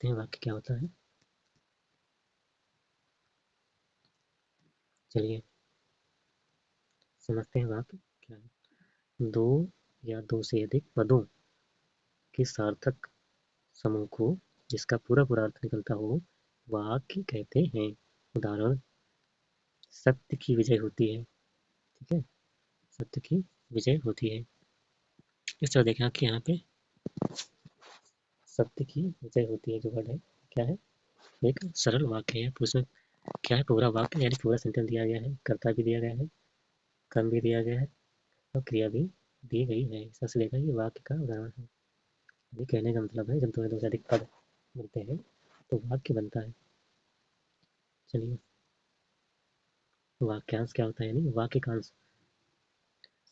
देखते हैं वाक्य क्या होता है। चलिए समझते हैं वाक्य क्या है। दो या दो से अधिक पदों के सार्थक समूह को जिसका पूरा पूरा अर्थ निकलता हो वाक्य कहते हैं। उदाहरण, सत्य की विजय होती है। ठीक है, सत्य की विजय होती है। इस तरह देखें आपके यहाँ पे सत्य की विजय होती है जो वर्ड है क्या है, एक सरल वाक्य है। उसमें क्या है, पूरा वाक्य यानी पूरा सेंटेंस दिया गया है, कर्ता भी दिया गया है, कर्म भी दिया गया है और क्रिया भी दी गई है। इस तरह से देखा ये वाक्य का उदाहरण है। ये कहने का मतलब है जब दो से अधिक पद मिलते हैं तो वाक्य बनता है। चलिए वाक्यांश क्या होता है, यानी वाक्यांश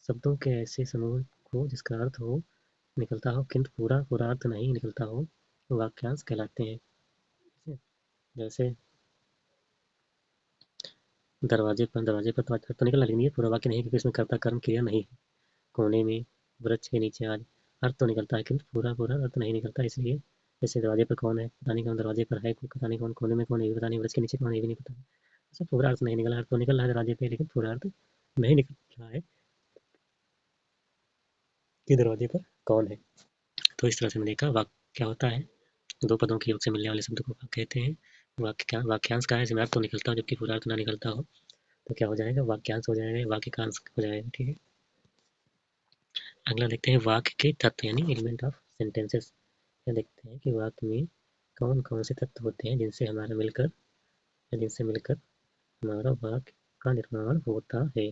शब्दों के ऐसे समूह को जिसका अर्थ हो निकलता हो किंतु पूरा पूरा अर्थ नहीं निकलता हो वाक्यांश कहलाते हैं। जैसे दरवाजे पर तो अर्थ तो निकला, लेकिन ये पूरा वाक्य नहीं क्योंकि इसमें कर्ता कर्म क्रिया नहीं है। कोने में, वृक्ष के नीचे आज, अर्थ तो निकलता है किंतु पूरा पूरा अर्थ नहीं निकलता। इसलिए जैसे दरवाजे पर कौन है पता नहीं, कौन दरवाजे पर है पता नहीं, कौन कोने में कौन है पता नहीं, वृक्ष के नीचे कौन है भी नहीं पता। ऐसा पूरा अर्थ नहीं निकला, अर्थ तो निकल रहा है दरवाजे पे लेकिन पूरा अर्थ नहीं निकल रहा है कि दरवाजे पर कौन है। तो इस तरह से मैंने देखा वाक्य क्या होता है, दो पदों के योग से मिलने वाले शब्द को वाक्य कहते हैं। वाक्यांश का है जिसमें अर्थ तो निकलता हो जबकि पूरा अर्थ ना निकलता हो तो क्या हो जाएगा, वाक्यांश हो जाएगा, वाक्य का अंश हो जाएगा। ठीक है, अगला देखते हैं वाक्य के तत्व यानी एलिमेंट ऑफ सेंटेंसेस। यह देखते हैं कि वाक्य में कौन कौन से तत्व होते हैं जिनसे मिलकर हमारा वाक्य का निर्माण होता है।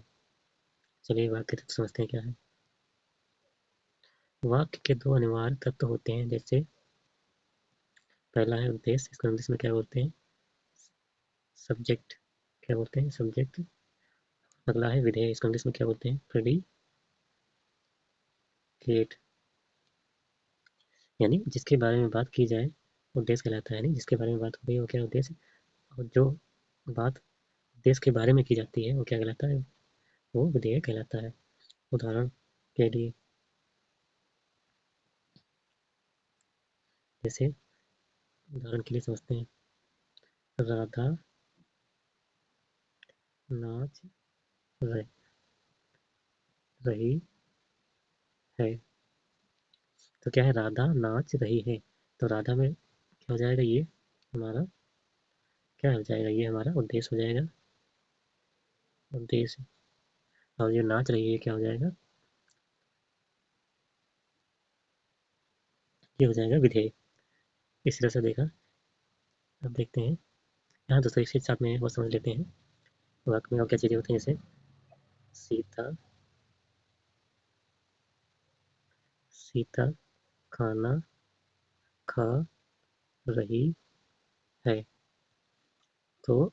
चलिए वाक्य तत्व समझते हैं क्या है। वाक्य के दो अनिवार्य तत्व होते हैं, जैसे पहला है उद्देश्य, इसको इंग्लिश में क्या बोलते हैं, सब्जेक्ट। क्या बोलते हैं, सब्जेक्ट। अगला है विधेय, इसको इंग्लिश में क्या बोलते हैं, प्रेडिकेट। यानी जिसके बारे में बात की जाए उद्देश्य कहलाता है, यानी जिसके बारे में बात हो रही है वो क्या उद्देश्य, और जो बात देश के बारे में की जाती है वो क्या कहलाता है, वो विधेय कहलाता है। उदाहरण के लिए जैसे उदाहरण के लिए समझते हैं, राधा नाच रही है। तो क्या है, राधा नाच रही है, तो राधा में क्या हो जाएगा, ये हमारा क्या हो जाएगा, ये हमारा उद्देश्य हो जाएगा, उद्देश्य। और ये नाच रही है क्या हो जाएगा, ये हो जाएगा विधेय। इस तरह से देखा। अब देखते हैं यहाँ दूसरे के साथ में वो समझ लेते हैं वाक्य में और क्या चीजें होती हैं, जैसे सीता सीता खाना खा रही है। तो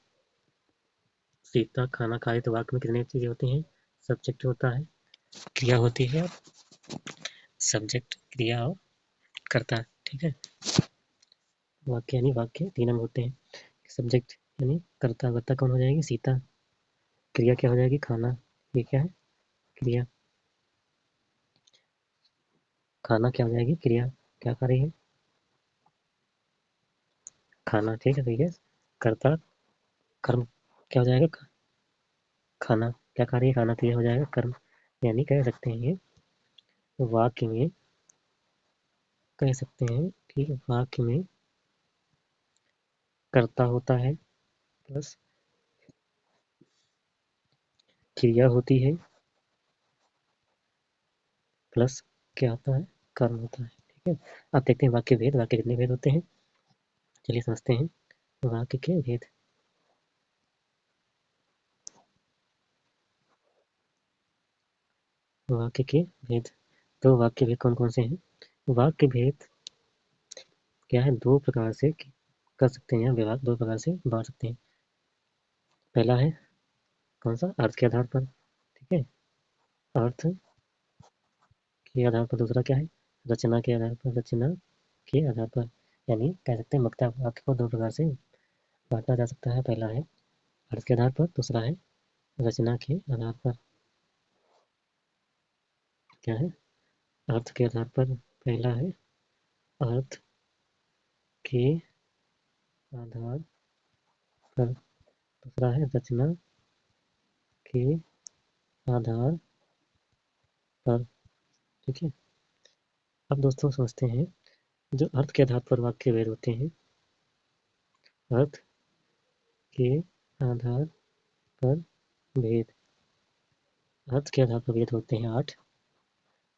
सीता खाना खाए तो वाक्य में कितनी चीजें होती हैं, सब्जेक्ट होता है, क्रिया होती है, सब्जेक्ट क्रिया और कर्ता। ठीक है, वाक्य यानी वाक्य तीन अंग होते हैं, सब्जेक्ट यानी कर्ता, कर्ता कौन हो जाएगी, सीता। क्रिया क्या हो जाएगी, खाना, ये क्या है, क्रिया। खाना क्या हो जाएगी, क्रिया, क्या कर रही है, खाना। ठीक है, कर्ता कर्म क्या हो जाएगा, खाना, क्या खा रही है, खाना, क्रिया हो जाएगा कर्म। यानी कह सकते हैं ये वाक्य में, कह सकते हैं कि वाक्य में कर्ता होता है प्लस क्रिया होती है प्लस क्या होता है, कर्म होता है। ठीक है, अब देखते हैं वाक्य भेद, वाक्य कितने भेद होते हैं, चलिए समझते हैं वाक्य के भेद। वाक्य के भेद, तो वाक्य भेद कौन कौन से हैं, वाक्य भेद क्या है, दो प्रकार से कर सकते हैं, विभाग दो प्रकार से बांट सकते हैं। पहला है कौन सा, अर्थ के आधार पर। ठीक है, अर्थ के आधार पर। दूसरा क्या है, रचना के आधार पर, रचना के आधार पर। यानी कह सकते हैं वक्ता वाक्य को दो प्रकार से बांटा जा सकता है, पहला है अर्थ के आधार पर, दूसरा है रचना के आधार पर। क्या है, अर्थ के आधार पर, पहला है अर्थ के आधार पर। दूसरा है रचना के आधार पर। ठीक है। अब दोस्तों समझते हैं जो अर्थ के आधार पर वाक्य भेद होते हैं। अर्थ के आधार पर भेद, अर्थ के आधार पर भेद होते हैं 8।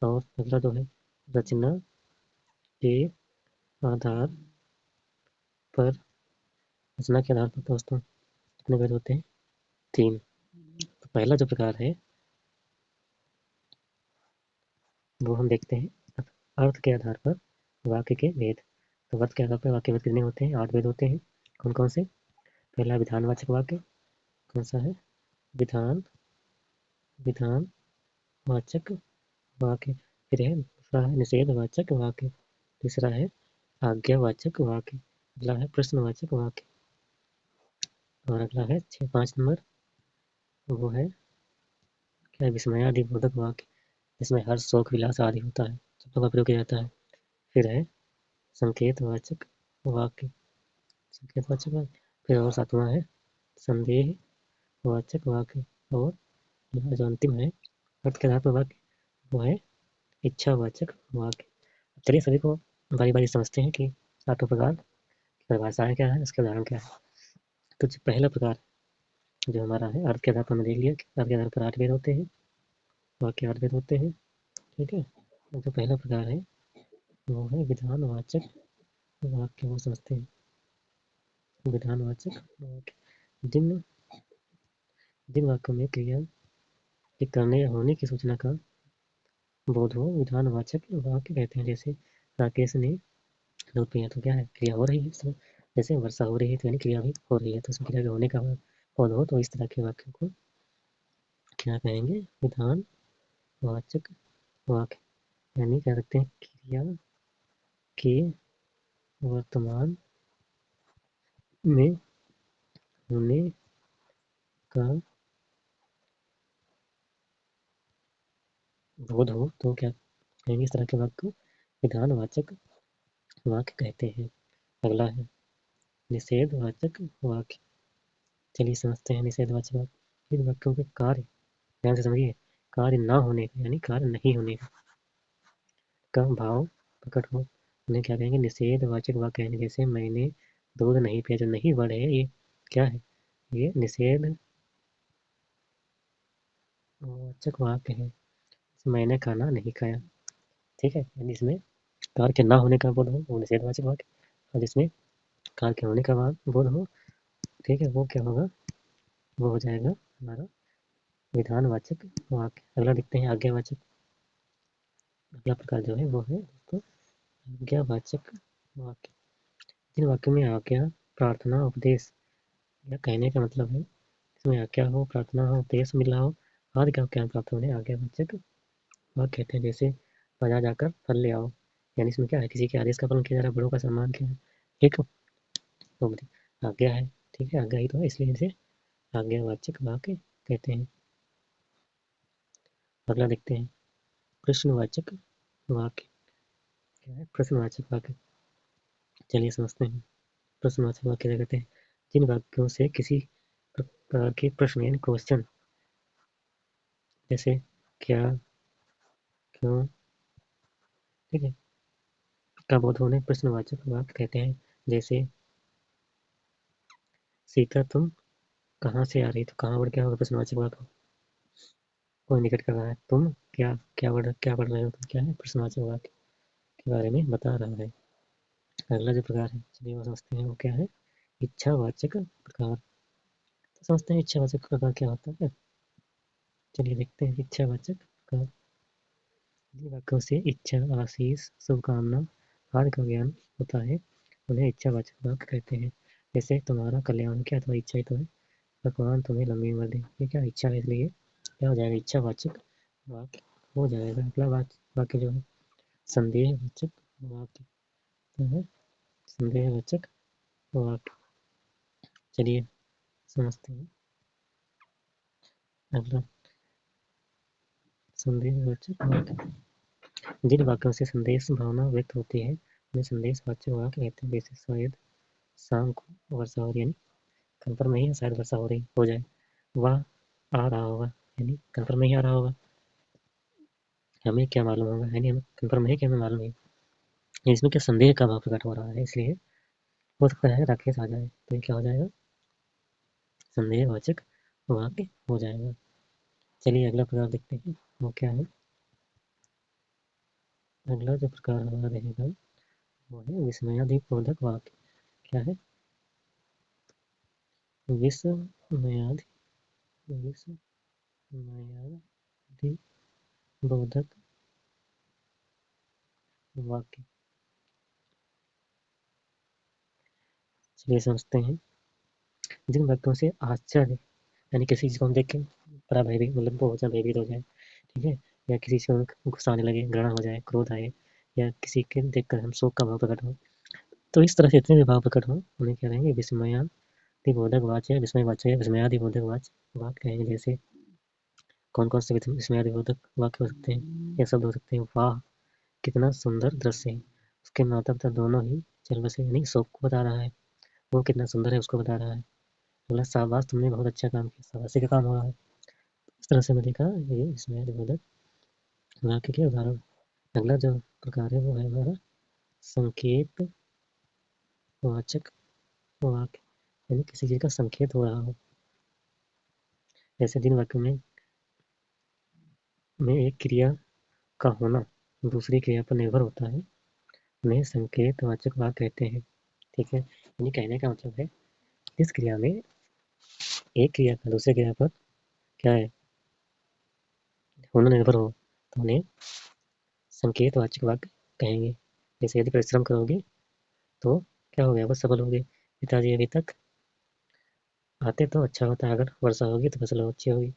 और अगला जो है रचना के आधार पर। रचना के आधार पर दोस्तों कितने भेद होते हैं? 3। तो पहला जो प्रकार है वो हम देखते हैं अर्थ के आधार पर वाक्य के भेद। तो अर्थ के आधार पर वाक्य भेद कितने होते हैं? 8 भेद होते हैं। कौन कौन से? पहला विधानवाचक वाक्य। कौन सा है? विधान विधानवाचक वाक्य। फिर है दूसरा है निषेधवाचक वाक्य। तीसरा है आज्ञावाचक वाक्य। अगला है प्रश्नवाचक वाक्य। और अगला है 5 नंबर, वो है क्या? विस्मयादिबोधक वाक्य, जिसमें हर्ष शोक विलास आदि होता है, शब्दों का प्रयोग किया जाता है। फिर है संकेतवाचक वाक्य। संकेतवाचक वाक्य। फिर और 7वां है संदेहवाचक वाक्य। और जो अंतिम है अर्थ के आधार पर वाक्य, वो है इच्छावाचक वाक्य। चलिए सभी को बारी बारी समझते हैं कि आठों प्रकार की परिभाषाएं क्या है, इसके उदाहरण क्या है। तो जो पहला प्रकार जो हमारा है अर्थ के आधार पर हमने देख लिया कि अर्थ के आधार पर 8 भेद होते हैं, वाक्य 8 भेद होते हैं। ठीक है। जो पहला प्रकार है वो है विधानवाचक वाक्य। वो समझते हैं विधानवाचक वाक्य। जिन वाक्यों में क्रिया के करने या होने की सूचना का बोध हो, विधानवाचक वाक्य कहते हैं। जैसे राकेश ने दूध पिया, तो क्या है? क्रिया हो रही है इसमें। जैसे वर्षा हो रही है तो यानी क्रिया भी हो रही है, तो उसमें क्रिया के होने का बोध हो, तो इस तरह के वाक्यों को क्या कहेंगे? विधानवाचक वाक्य। यानी कह सकते हैं क्रिया के वर्तमान में होने का बोध हो, तो क्या कहेंगे? इस तरह के वाक्य को विधानवाचक वाक्य कहते हैं। अगला है निषेधवाचक वाक्य। चलिए समझते हैं निषेधवाचक वाक्य। इन वाक्यों के कार्य ध्यान से समझिए, कार्य ना होने का यानी कार्य नहीं होने का भाव प्रकट हो, उन्हें क्या कहेंगे? निषेधवाचक वाक्य कहेंगे। जैसे मैंने दूध नहीं पिया, जो नहीं वर्ड है ये क्या है? ये निषेधवाचक वाक्य है। मैंने खाना नहीं खाया। ठीक है। यानी इसमें कार्य के ना होने का बोध हो, वो निषेधवाचक वाक्य। और जिसमें कार्य के होने का बोध हो, ठीक है, वो क्या होगा? वो हो जाएगा हमारा विधानवाचक वाक्य। अगला देखते हैं आज्ञावाचक। अगला प्रकार जो है वो है दोस्तों आज्ञावाचक वाक्य। जिन वाक्यों में आज्ञा, प्रार्थना, उपदेश या कहने का मतलब है, इसमें आज्ञा हो, प्रार्थना हो, उपदेश मिला हो, आदि का ज्ञान प्राप्त होने आज्ञावाचक वाक्य कहते हैं। जैसे बाजार जाकर फल ले आओ, यानी इसमें क्या है? किसी के आदेश का पालन किया जा रहा है, बड़ों का सम्मान किया है। ठीक है। तो आज्ञा है, ठीक है, आज्ञा ही तो है, इसलिए इसे आज्ञावाचक वाक्य कहते हैं। अगला देखते हैं प्रश्नवाचक वाक्य। क्या है प्रश्नवाचक वाक्य? चलिए समझते हैं प्रश्नवाचक वाक्य क्या कहते हैं। जिन वाक्यों से किसी प्रकार के प्रश्न यानी क्वेश्चन, जैसे क्या, क्यों, ठीक है, का बोध होने प्रश्नवाचक वाक्य कहते हैं। जैसे सीता तुम कहाँ से आ रही? तो कहाँ वर्ड क्या होगा? प्रश्नवाचक वाक्य को इंडिकेट कर रहा है। तुम क्या क्या वर्ड क्या पढ़ रहे हो? तो क्या है? प्रश्नवाचक वाक्य के बारे में बता रहा है। अगला जो प्रकार है चलिए वो समझते हैं, वो क्या है? इच्छावाचक प्रकार। तो समझते हैं इच्छावाचक प्रकार क्या होता है। चलिए देखते हैं इच्छावाचक प्रकार। जिन वाक्यों से इच्छा, आशीष, शुभकामना आदि का ज्ञान होता है, उन्हें इच्छावाचक वाक्य कहते हैं। जैसे तुम्हारा कल्याण, क्या तुम्हारी इच्छा ही तो है, भगवान तुम्हें लंबी उम्र दे, ये क्या इच्छा है, इसलिए क्या हो जाएगा? इच्छावाचक वाक्य हो जाएगा। अगला वाक्य जो है संदेहवाचक वाक्य। क्या है? संदेहवाचक वाक्य। चलिए समझते हैं अगला संदेहवाचक वाक्य। जिन वाक्यों से संदेश भावना व्यक्त होती है उन्हें संदेशवाचक वाक्य कहते हैं। जैसे शायद शाम को वर्षा हो रही है, यानी कन्फर्म नहीं है, शायद वर्षा हो जाए। वह आ रहा होगा, यानी कन्फर्म नहीं आ रहा होगा। हमें क्या मालूम होगा, यानी हमें कन्फर्म नहीं कि हमें मालूम है। इसमें क्या संदेह का भाव प्रकट हो रहा है, इसलिए हो सकता है राकेश आ जाए, तो ये क्या हो जाएगा, संदेहवाचक वाक्य हो जाएगा। चलिए अगला प्रकार देखते हैं, वो क्या है। अगला जो प्रकार हमारा रहेगा वो है विस्मयादिबोधक वाक्य। क्या है, विस्मयादि विस्मयादिबोधक वाक्य। चलिए समझते हैं। जिन वाक्यों से आश्चर्य, यानी किसी चीज को हम देख के बड़ा भयभीत, मतलब बहुत ज्यादा भयभीत हो जाए, ठीक है, या किसी से गुस्सा आने लगे, घृणा हो जाए, क्रोध आए, या किसी के देखकर हम शोक का भाव प्रकट हो, तो इस तरह से जितने भी भाव प्रकट हो उन्हें क्या कहेंगे, विस्मयादिबोधक वाच्य, विस्मयवाच्य, विस्मयादिबोधक वाच्य वाक्य कहेंगे। जैसे कौन कौन से विस्मयादिबोधक वाक्य हो सकते हैं, या शब्द हो सकते हैं। वाह कितना सुंदर दृश्य है, उसके माता पिता दोनों ही चल बसे, यानी शोक को बता रहा है, वो कितना सुंदर है उसको बता रहा है। बोला शाबाश तुमने बहुत अच्छा काम किया, शाबाशी का काम हो रहा है। इस तरह से मैंने देखा ये विस्मयादिबोधक वाक्य के उदाहरण। अगला जो प्रकार है वो है हमारा संकेत वाचक वाक्य, यानी किसी चीज का संकेत हो रहा हो। जैसे जिन वाक्यों में एक क्रिया का होना दूसरी क्रिया पर निर्भर होता है उन्हें संकेतवाचक वाक्य कहते हैं। ठीक है, यानी कहने का मतलब है इस क्रिया में एक क्रिया का दूसरे क्रिया पर क्या है, होना निर्भर हो, तो उन्हें संकेतवाचक वाक्य कहेंगे। जैसे यदि परिश्रम करोगे तो क्या हो गया, वो सफल होगे। पिताजी अभी तक आते तो अच्छा होता, अगर वर्षा होगी तो फसल अच्छी होगी।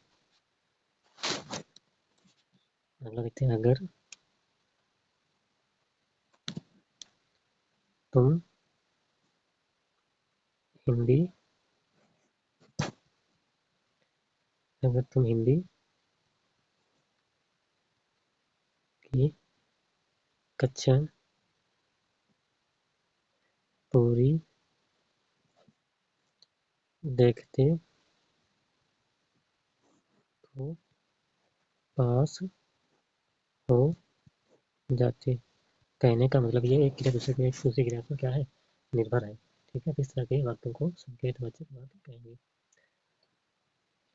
अगला देखते हैं, अगर तुम हिंदी अगर तुम हिंदी की कक्षा पूरी देखते तो पास हो जाते। कहने का मतलब ये एक क्रिया दूसरी क्रिया पर क्या है, निर्भर है। ठीक है, इस तरह के वाक्यों को संकेतवाचक वाक्य कहेंगे।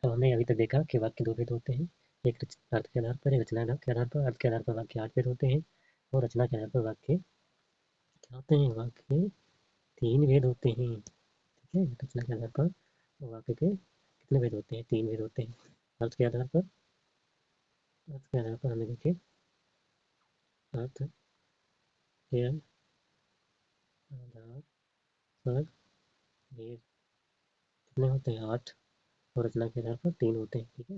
तो हमने अभी तक देखा कि वाक्य दो भेद होते हैं, एक अर्थ के आधार पर, एक रचना के आधार पर। अर्थ के आधार पर वाक्य 8 भेद होते हैं, और रचना के आधार पर वाक्य क्या होते हैं, वाक्य 3 भेद होते हैं। ठीक है, रचना के आधार पर वाक्य के कितने भेद होते हैं, 3 भेद होते हैं। अर्थ के आधार पर, अर्थ के आधार पर हमें देखे, अर्थ के आधार पर भेद कितने होते हैं, 8, और रचना के आधार पर 3 होते हैं। ठीक है,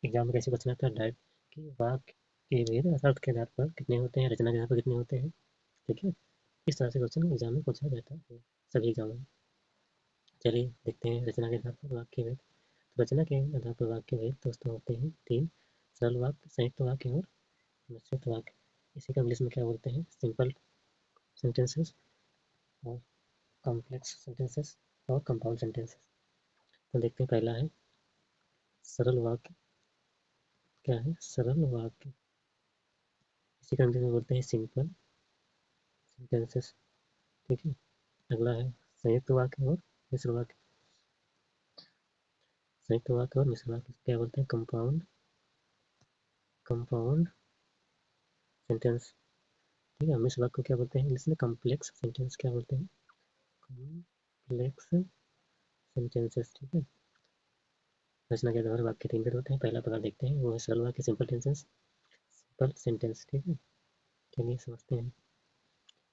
एग्जाम में कैसे पूछना था डायरेक्ट कि वाक्य के भेद अर्थ के आधार पर कितने होते हैं, रचना के आधार पर कितने होते हैं। ठीक है, इस तरह से क्वेश्चन एग्जाम में पूछा जाता है सभी एग्जामों में। चलिए देखते हैं रचना के आधार पर वाक्य भेद। तो रचना के आधार पर वाक्य भेद दोस्तों होते हैं 3, सरल वाक्य, संयुक्त वाक्य और मिश्रित वाक्य। इसी को इंग्लिश में क्या बोलते हैं, सिंपल सेंटेंसेस और कॉम्प्लेक्स सेंटेंसेस और कंपाउंड सेंटेंसेस। तो देखते हैं, पहला है सरल वाक्य। क्या है, सरल वाक्य, इसी को इंग्लिश में बोलते हैं सिंपल सेंटेंसेस। ठीक है, अगला है संयुक्त वाक्य और मिश्र वाक्य। संयुक्त वाक्य और मिश्र वाक्य क्या बोलते हैं, कंपाउंड कंपाउंड सेंटेंस। ठीक है, मिश्र वाक्य को क्या बोलते हैं इंग्लिश में, कॉम्प्लेक्स सेंटेंस। क्या बोलते हैं, कॉम्प्लेक्स सेंटेंसेस। ठीक है, रचना के आधार वाक्य 3 भेद होते हैं। पहला प्रकार देखते हैं, वो है सरल वाक्य, सिंपल टेंसेस, सिंपल सेंटेंस। ठीक है, चलिए समझते हैं।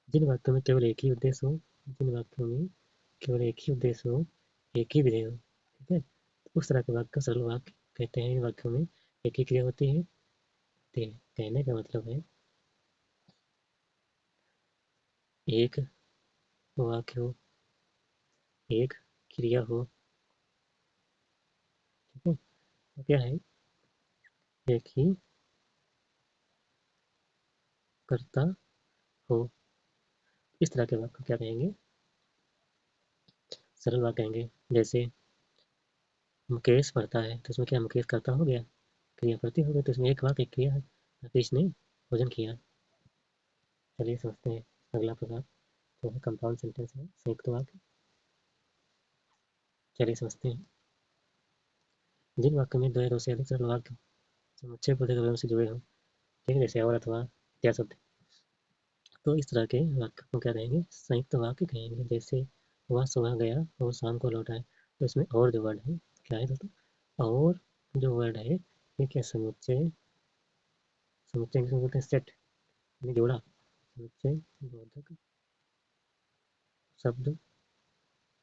जिन वाक्यों में केवल एक ही उद्देश्य हो, जिन वाक्यों में केवल एक ही उद्देश्य हो, एक ही विधेय हो, ठीक है, तो उस तरह के वाक्य सरल वाक्य कहते हैं। इन वाक्यों में एक ही क्रिया होती है। कहने का मतलब है एक वाक्य हो, एक क्रिया हो। ठीक है, तो क्या है, एक ही कर्ता हो। इस तरह के वाक्य क्या कहेंगे, सरल वाक्य कहेंगे, जैसे मुकेश पढ़ता है तो इसमें क्या मुकेश करता हो गया, क्रिया प्रति हो गया, तो इसमें एक वाक्य क्रिया है, राकेश ने भोजन किया। चलिए समझते हैं अगला प्रकार, तो है कंपाउंड सेंटेंस है, संयुक्त वाक्य। चलिए समझते हैं। जिन वाक्यों में दो या दो से अधिक सरल वाक्य समुच्चय बोधक अवयवों से जुड़े हों, ठीक है, जैसे और अथवा इत्यादि शब्द, तो इस तरह के वाक्य को क्या कहेंगे, संयुक्त वाक्य कहेंगे। जैसे वह सुबह गया और शाम को लौट आए, तो इसमें और जो वर्ड है क्या है दोस्तों, और जो वर्ड है ये क्या समुच्चय, समुच्चय इंग्लिश में बोलते हैं सेट, यानी जोड़ा, समुच्चय बोधक शब्द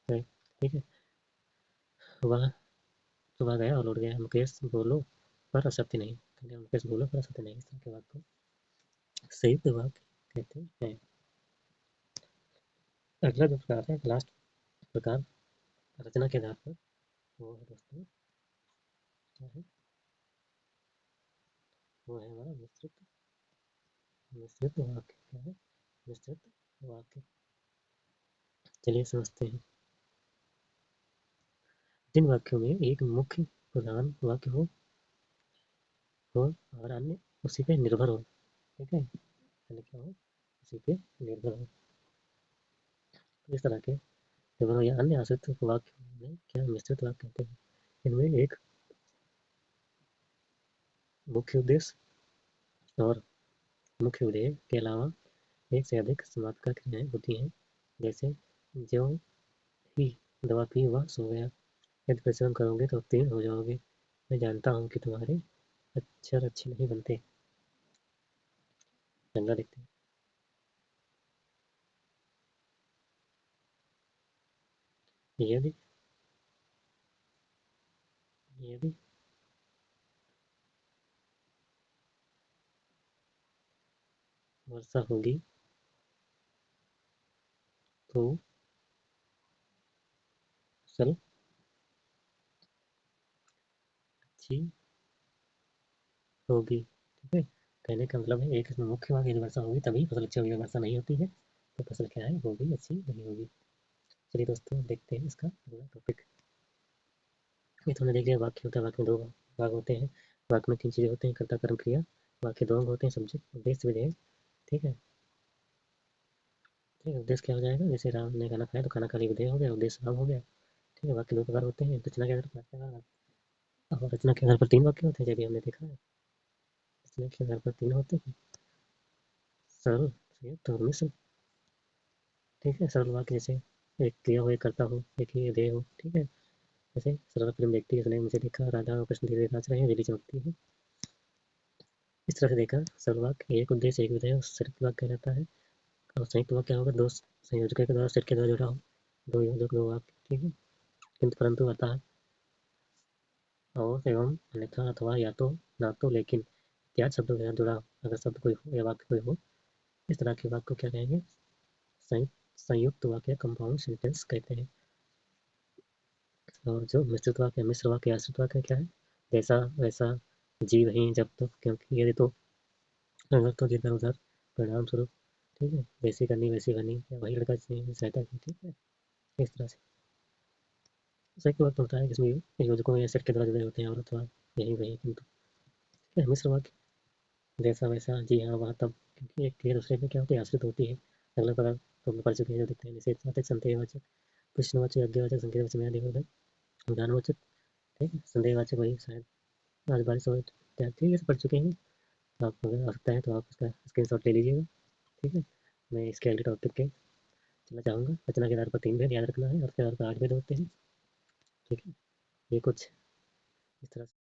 है, ठीक है। वह सुबह गया और लौट गया, मुकेश बोलो पर असत्य नहीं, तो क्या मुकेश बोलो पर असत्य नहीं, इस तरह के वाक्य को संयुक्त वाक्य कहते हैं। अगला जो प्रकार है, लास्ट प्रकार रचना के आधार पर, वो है दोस्तों क्या है, वो है हमारा मिश्रित, मिश्रित वाक्य। क्या है, मिश्रित वाक्य। चलिए समझते हैं। जिन वाक्यों में एक मुख्य प्रधान वाक्य हो और अन्य उसी पे निर्भर हो, ठीक है, अन्य क्या हो, उसी पे निर्भर हो, तो इस तरह के निर्भर हो या अन्य आश्रित वाक्य में क्या मिश्रित वाक्य कहते हैं। इनमें एक मुख्य उद्देश्य और मुख्य उद्देश्य के अलावा एक से अधिक समाप्त क्रियाएं होती हैं। जैसे जो ही दवा पी वह सो गया, यदि परिश्रम करोगे तो उत्तीर्ण हो जाओगे, मैं जानता हूँ कि तुम्हारे अक्षर अच्छे नहीं बनते। अगला देखते हैं। यदि यदि वर्षा होगी तो फसल अच्छी होगी, ठीक है। कहने का मतलब है एक इसमें मुख्य वाक्य, यदि वर्षा होगी तभी फसल अच्छी होगी, अगर वर्षा नहीं होती है तो फसल क्या है, होगी अच्छी नहीं होगी। चलिए दोस्तों देखते हैं इसका अगला टॉपिक। ये तो हमने देख लिया वाक्य होता है, वाक्य में दो भाग होते हैं, वाक्य में तीन चीजें होते हैं, कर्ता कर्म क्रिया, वाक्य दो अंग होते हैं, सब्जेक्ट उद्देश्य विधेय, ठीक है। ठीक है, उद्देश्य क्या हो जाएगा, जैसे राम ने खाना खाया तो खाना खाली विधेय हो गया, उद्देश्य राम हो गया, ठीक है। वाक्य दो प्रकार होते हैं, रचना के आधार पर, और रचना के आधार पर तीन वाक्य होते हैं, जब भी हमने देखा है रचना के आधार पर तीन होते हैं, सरल, संयुक्त और मिश्र, ठीक है। सरल वाक्य जैसे एक क्रिया हो, एक कर्ता हो, एक ही विधेय हो, ठीक है। जैसे सरल फिल्म देखती है, उसने मुझे देखा, राधा और कृष्ण धीरे नाच रहे हैं, बिजली चमकती है, इस तरह से देखा सरल वाक्य एक उद्देश्य एक विधेय संयुक्त वाक्य कहलाता है। और संयुक्त वाक्य होगा दो संयोजकों के द्वारा सेट के द्वारा जुड़ा हो, दो योजक दो वाक्य, ठीक है। किंतु परंतु अतः और एवं अन्यथा अथवा या तो ना तो लेकिन इत्यादि शब्दों के साथ जुड़ा हो, अगर शब्द कोई हो या वाक्य कोई हो, इस तरह के वाक्य को क्या कहेंगे, संयुक्त संयुक्त वाक्य कंपाउंड सेंटेंस कहते हैं। और जो मिश्रित वाक्य मिश्र वाक्य आश्रित वाक्य क्या है, जैसा वैसा जी वहीं जब तक क्योंकि यदि तो अगर तो जिधर उधर परिणाम स्वरूप, ठीक है, जैसी करनी वैसी बनी, या वही लड़का जिसने सहायता की, ठीक है, इस तरह से। संयुक्त वाक्य होता है जिसमें योजकों या सेट के द्वारा जुड़े होते हैं, और अथवा यही वही किंतु, ठीक है। मिश्र वाक्य जैसा वैसा जी हाँ वहाँ तब, क्योंकि एक क्रिया दूसरे में क्या होती है, आश्रित होती है। अगला प्रकार तो हम पढ़ चुके हैं, जो दिखते हैं, जैसे संदेहवाचक, प्रश्नवाचक, आज्ञावाचक, संकेतवाचक, न्यायवाचक, विधानवाचक, ठीक है। संदेहवाचक वही शायद आज बारिश हो, ठीक है, पढ़ चुके हैं। आप अगर आ सकता है तो आप इसका स्क्रीनशॉट ले लीजिएगा, ठीक है। मैं इसके अगले टॉपिक के चलना चाहूँगा। रचना के आधार पर तीन भेद याद रखना है, और उसके आधार पर आठ भेद होते हैं, ठीक है। ये कुछ इस तरह से